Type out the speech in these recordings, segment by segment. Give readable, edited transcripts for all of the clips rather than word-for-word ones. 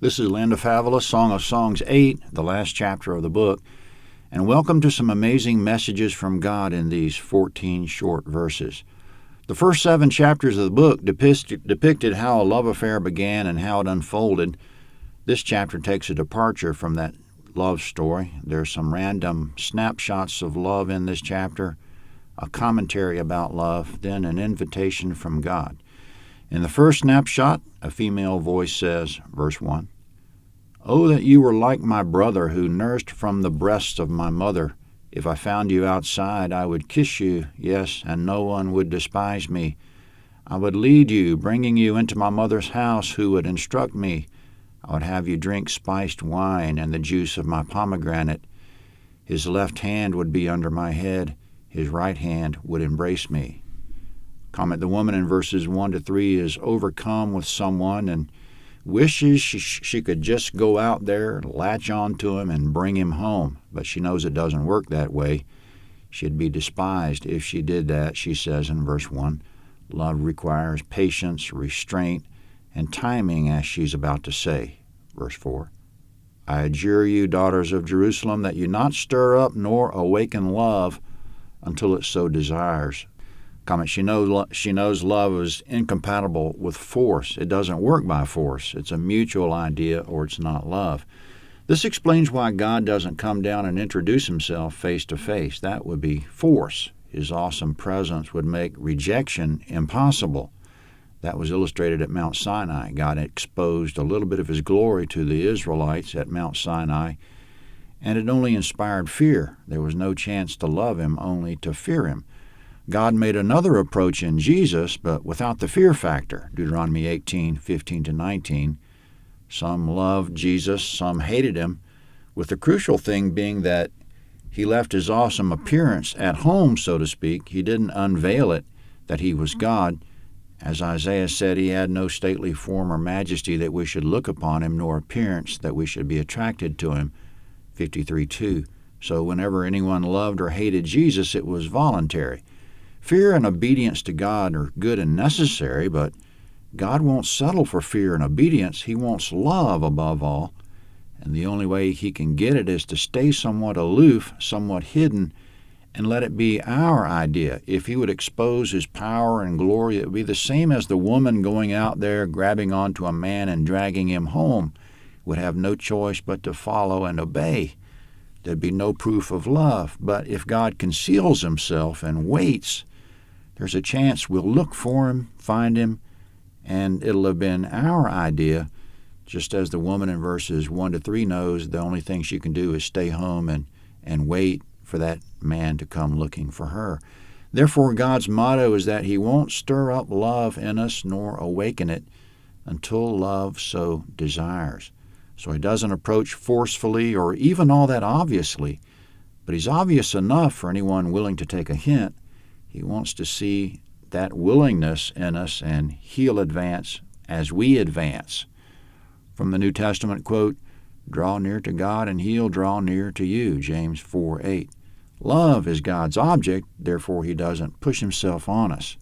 This is Linda Favela, Song of Songs 8, the last chapter of the book, and welcome to some amazing messages from God in these 14 short verses. The first 7 chapters of the book depicted how a love affair began and how it unfolded. This chapter takes a departure from that love story. There's some random snapshots of love in this chapter, a commentary about love, then an invitation from God. In the first snapshot, a female voice says, verse 1, "Oh, that you were like my brother who nursed from the breasts of my mother. If I found you outside, I would kiss you, yes, and no one would despise me. I would lead you, bringing you into my mother's house, who would instruct me. I would have you drink spiced wine and the juice of my pomegranate. His left hand would be under my head. His right hand would embrace me." Comment: the woman in verses 1 to 3 is overcome with someone and wishes she could just go out there, latch on to him, and bring him home. But she knows it doesn't work that way. She'd be despised if she did that, she says in verse 1. Love requires patience, restraint, and timing, as she's about to say. Verse 4. "I adjure you, daughters of Jerusalem, that you not stir up nor awaken love until it so desires." Comment: she knows love is incompatible with force. It doesn't work by force. It's a mutual idea, or it's not love. This explains why God doesn't come down and introduce himself face to face. That would be force. His awesome presence would make rejection impossible. That was illustrated at Mount Sinai. God exposed a little bit of his glory to the Israelites at Mount Sinai, and it only inspired fear. There was no chance to love him, only to fear him. God made another approach in Jesus, but without the fear factor. Deuteronomy 18:15-19. Some loved Jesus, some hated him, with the crucial thing being that he left his awesome appearance at home, so to speak. He didn't unveil it, that he was God. As Isaiah said, he had no stately form or majesty that we should look upon him, nor appearance that we should be attracted to him. 53:2. So whenever anyone loved or hated Jesus, it was voluntary. Fear and obedience to God are good and necessary, but God won't settle for fear and obedience. He wants love above all, and the only way he can get it is to stay somewhat aloof, somewhat hidden, and let it be our idea. If he would expose his power and glory, it would be the same as the woman going out there, grabbing onto a man and dragging him home. Would have no choice but to follow and obey. There'd be no proof of love. But if God conceals himself and waits, there's a chance we'll look for him, find him, and it'll have been our idea, just as the woman in verses 1 to 3 knows the only thing she can do is stay home and wait for that man to come looking for her. Therefore, God's motto is that he won't stir up love in us nor awaken it until love so desires. So he doesn't approach forcefully or even all that obviously, but he's obvious enough for anyone willing to take a hint. He wants to see that willingness in us, and he'll advance as we advance. From the New Testament quote, "Draw near to God, and he'll draw near to you," James 4:8. Love is God's object, therefore he doesn't push himself on us.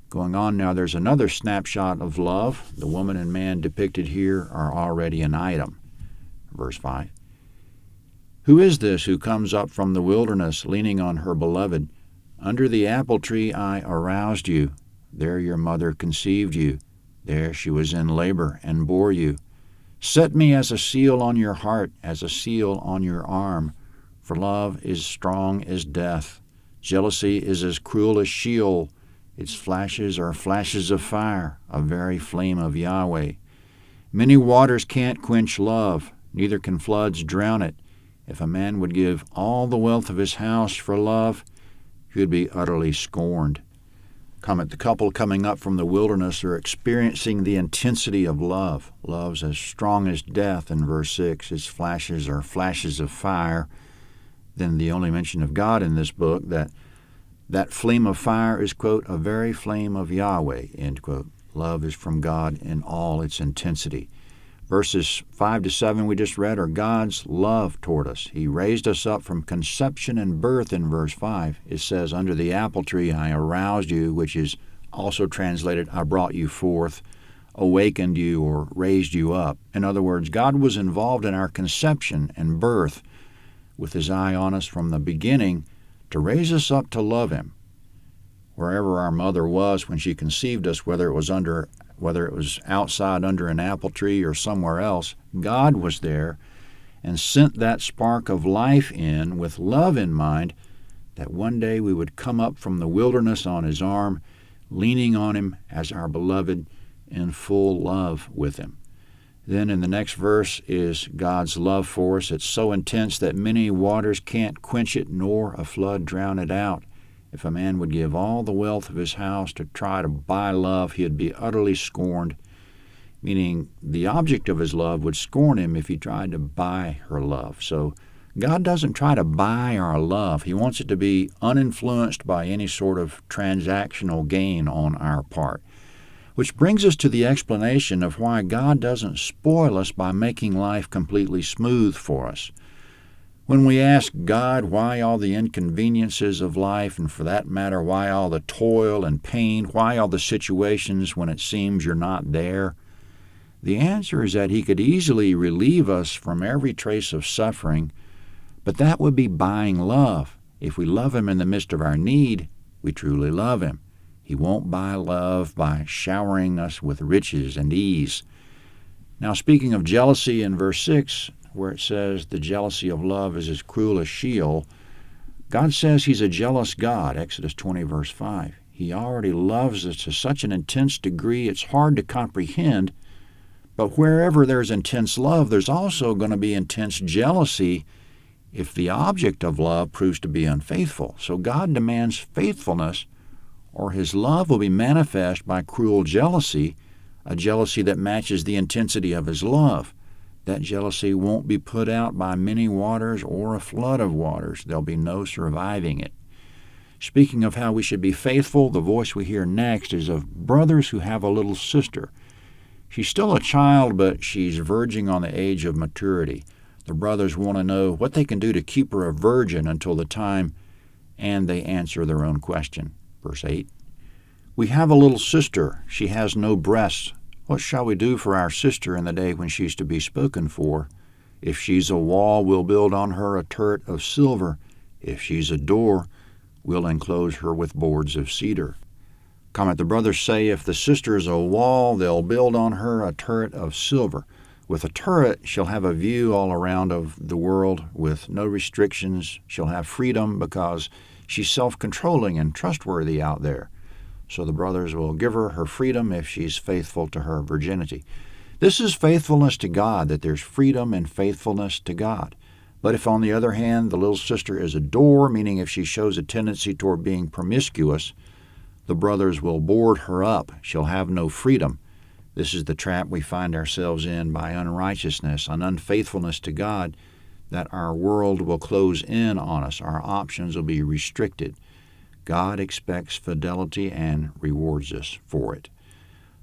Going on now, there's another snapshot of love. The woman and man depicted here are already an item. Verse 5. "Who is this who comes up from the wilderness, leaning on her beloved? Under the apple tree I aroused you. There your mother conceived you. There she was in labor and bore you. Set me as a seal on your heart, as a seal on your arm. For love is strong as death. Jealousy is as cruel as Sheol. Its flashes are flashes of fire, a very flame of Yahweh. Many waters can't quench love, neither can floods drown it. If a man would give all the wealth of his house for love, he would be utterly scorned." Comment: the couple coming up from the wilderness are experiencing the intensity of love. Love's as strong as death in verse 6. Its flashes are flashes of fire. Then the only mention of God in this book, that flame of fire is, quote, "a very flame of Yahweh," end quote. Love is from God in all its intensity. Verses 5 to 7 we just read are God's love toward us. He raised us up from conception and birth in verse 5. It says, "Under the apple tree I aroused you," which is also translated, "I brought you forth." awakened you or raised you up. In other words, God was involved in our conception and birth with His eye on us from the beginning to raise us up to love Him. Wherever our mother was when she conceived us, whether it was outside under an apple tree or somewhere else, God was there and sent that spark of life in with love in mind, that one day we would come up from the wilderness on His arm, leaning on Him as our beloved, in full love with Him. Then in the next verse is God's love for us. It's so intense that many waters can't quench it, nor a flood drown it out. If a man would give all the wealth of his house to try to buy love, he'd be utterly scorned, meaning the object of his love would scorn him if he tried to buy her love. So God doesn't try to buy our love. He wants it to be uninfluenced by any sort of transactional gain on our part. Which brings us to the explanation of why God doesn't spoil us by making life completely smooth for us. When we ask God why all the inconveniences of life, and for that matter, why all the toil and pain, why all the situations when it seems you're not there, the answer is that He could easily relieve us from every trace of suffering, but that would be buying love. If we love Him in the midst of our need, we truly love Him. He won't buy love by showering us with riches and ease. Now, speaking of jealousy in verse 6, where it says the jealousy of love is as cruel as Sheol, God says He's a jealous God, Exodus 20, verse 5. He already loves us to such an intense degree it's hard to comprehend, but wherever there's intense love, there's also going to be intense jealousy if the object of love proves to be unfaithful. So God demands faithfulness, or His love will be manifest by cruel jealousy, a jealousy that matches the intensity of His love. That jealousy won't be put out by many waters or a flood of waters. There'll be no surviving it. Speaking of how we should be faithful, the voice we hear next is of brothers who have a little sister. She's still a child, but she's verging on the age of maturity. The brothers want to know what they can do to keep her a virgin until the time, and they answer their own question. Verse 8, "We have a little sister. She has no breasts. What shall we do for our sister in the day when she's to be spoken for? If she's a wall, we'll build on her a turret of silver. If she's a door, we'll enclose her with boards of cedar." Comment, the brothers say if the sister is a wall, they'll build on her a turret of silver. With a turret, she'll have a view all around of the world with no restrictions. She'll have freedom because she's self-controlling and trustworthy out there. So the brothers will give her her freedom if she's faithful to her virginity. This is faithfulness to God, that there's freedom and faithfulness to God. But if, on the other hand, the little sister is a door, meaning if she shows a tendency toward being promiscuous, the brothers will board her up. She'll have no freedom. This is the trap we find ourselves in by unrighteousness and unfaithfulness to God, that our world will close in on us. Our options will be restricted. God expects fidelity and rewards us for it.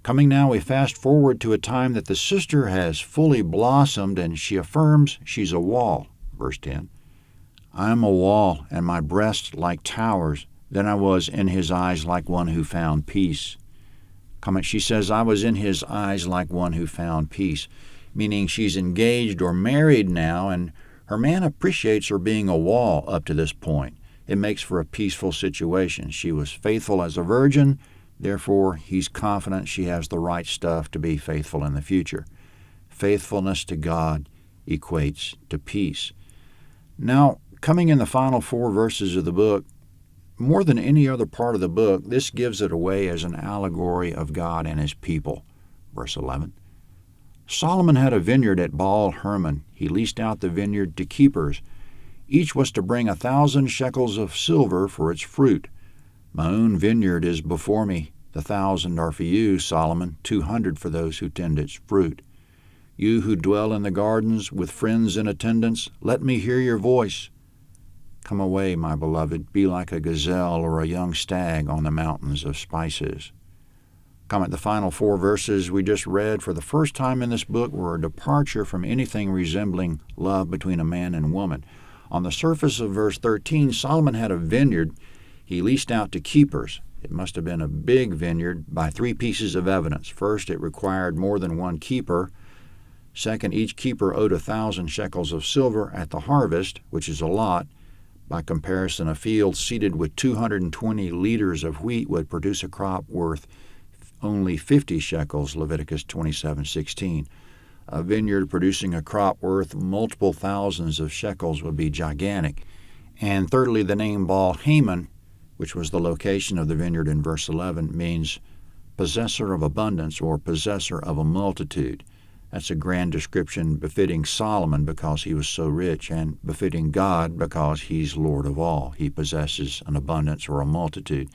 Coming now, we fast forward to a time that the sister has fully blossomed, and she affirms she's a wall. Verse 10, "I am a wall, and my breasts like towers. Then I was in His eyes like one who found peace." Comment, she says, "I was in His eyes like one who found peace," meaning she's engaged or married now, and her man appreciates her being a wall up to this point. It makes for a peaceful situation. She was faithful as a virgin, therefore he's confident she has the right stuff to be faithful in the future. Faithfulness to God equates to peace. Now, coming in the final 4 verses of the book, more than any other part of the book, this gives it away as an allegory of God and His people. Verse 11, "Solomon had a vineyard at Baal Hermon. He leased out the vineyard to keepers. Each was to bring 1,000 shekels of silver for its fruit. My own vineyard is before me. The 1,000 are for you, Solomon, 200 for those who tend its fruit. You who dwell in the gardens with friends in attendance, let me hear your voice. Come away, my beloved, be like a gazelle or a young stag on the mountains of spices." Comment, the final 4 verses we just read for the first time in this book were a departure from anything resembling love between a man and woman. On the surface of verse 13, Solomon had a vineyard he leased out to keepers. It must have been a big vineyard by three pieces of evidence. First, it required more than one keeper. Second, each keeper owed 1,000 shekels of silver at the harvest, which is a lot. By comparison, a field seeded with 220 liters of wheat would produce a crop worth only 50 shekels, Leviticus 27:16. A vineyard producing a crop worth multiple thousands of shekels would be gigantic. And thirdly, the name Baal-Hamon, which was the location of the vineyard in verse 11, means possessor of abundance or possessor of a multitude. That's a grand description befitting Solomon because he was so rich, and befitting God because he's Lord of all. He possesses an abundance or a multitude.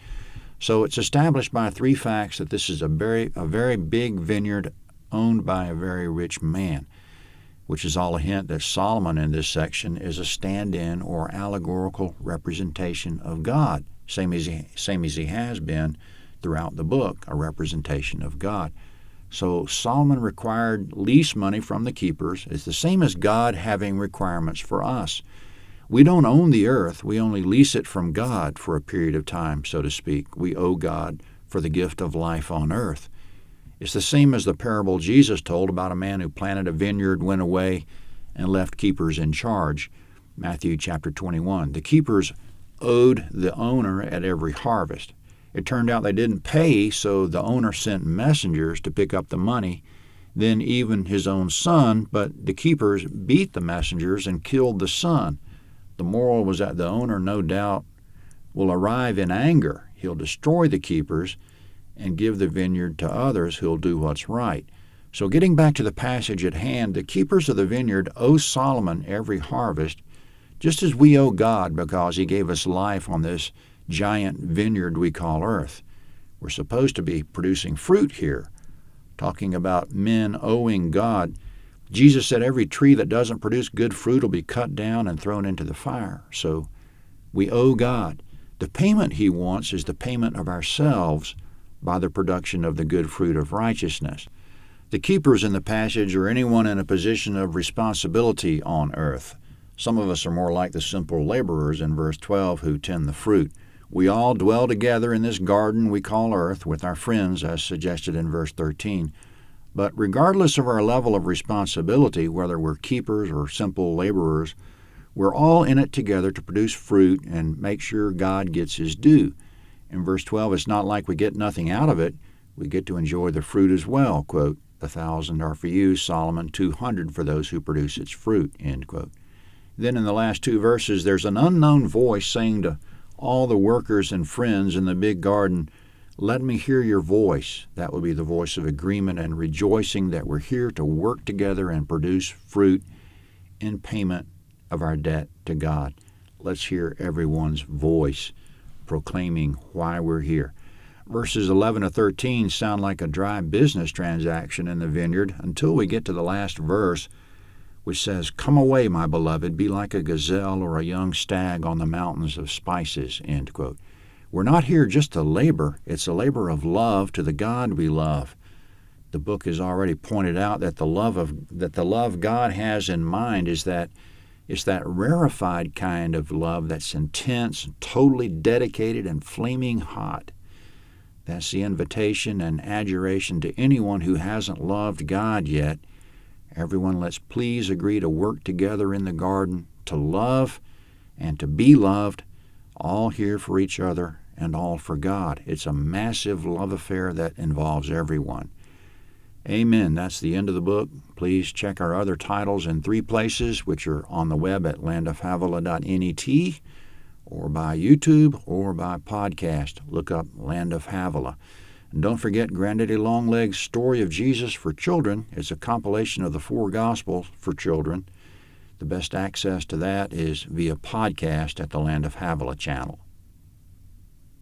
So it's established by three facts that this is a very big vineyard owned by a very rich man, which is all a hint that Solomon in this section is a stand-in or allegorical representation of God, same as he has been throughout the book, a representation of God. So Solomon required lease money from the keepers. It's the same as God having requirements for us. We don't own the earth. We only lease it from God for a period of time, so to speak. We owe God for the gift of life on earth. It's the same as the parable Jesus told about a man who planted a vineyard, went away, and left keepers in charge. Matthew chapter 21. The keepers owed the owner at every harvest. It turned out they didn't pay, so the owner sent messengers to pick up the money, then even his own son, but the keepers beat the messengers and killed the son. The moral was that the owner, no doubt, will arrive in anger. He'll destroy the keepers and give the vineyard to others who'll do what's right. So getting back to the passage at hand, the keepers of the vineyard owe Solomon every harvest, just as we owe God because he gave us life on this giant vineyard we call earth. We're supposed to be producing fruit here. Talking about men owing God, Jesus said every tree that doesn't produce good fruit will be cut down and thrown into the fire. So we owe God. The payment he wants is the payment of ourselves by the production of the good fruit of righteousness. The keepers in the passage are anyone in a position of responsibility on earth. Some of us are more like the simple laborers in verse 12 who tend the fruit. We all dwell together in this garden we call earth with our friends, as suggested in verse 13. But regardless of our level of responsibility, whether we're keepers or simple laborers, we're all in it together to produce fruit and make sure God gets his due. In verse 12, it's not like we get nothing out of it. We get to enjoy the fruit as well. Quote, 1,000 are for you, Solomon, 200 for those who produce its fruit. End quote. Then in the last two verses, there's an unknown voice saying to all the workers and friends in the big garden, let me hear your voice. That would be the voice of agreement and rejoicing that we're here to work together and produce fruit in payment of our debt to God. Let's hear everyone's voice proclaiming why we're here. Verses 11 to 13 sound like a dry business transaction in the vineyard until we get to the last verse, which says, come away, my beloved, be like a gazelle or a young stag on the mountains of spices, end quote. We're not here just to labor. It's a labor of love to the God we love. The book has already pointed out that the love God has in mind is that it's that rarefied kind of love that's intense, totally dedicated, and flaming hot. That's the invitation and adjuration to anyone who hasn't loved God yet. Everyone, let's please agree to work together in the garden, to love and to be loved, all here for each other and all for God. It's a massive love affair that involves everyone. Amen. That's the end of the book. Please check our other titles in three places, which are on the web at landofhavilah.net, or by YouTube, or by podcast. Look up Land of Havilah. And don't forget Granddaddy Longlegs' Story of Jesus for Children. It's a compilation of the 4 Gospels for children. The best access to that is via podcast at the Land of Havilah channel.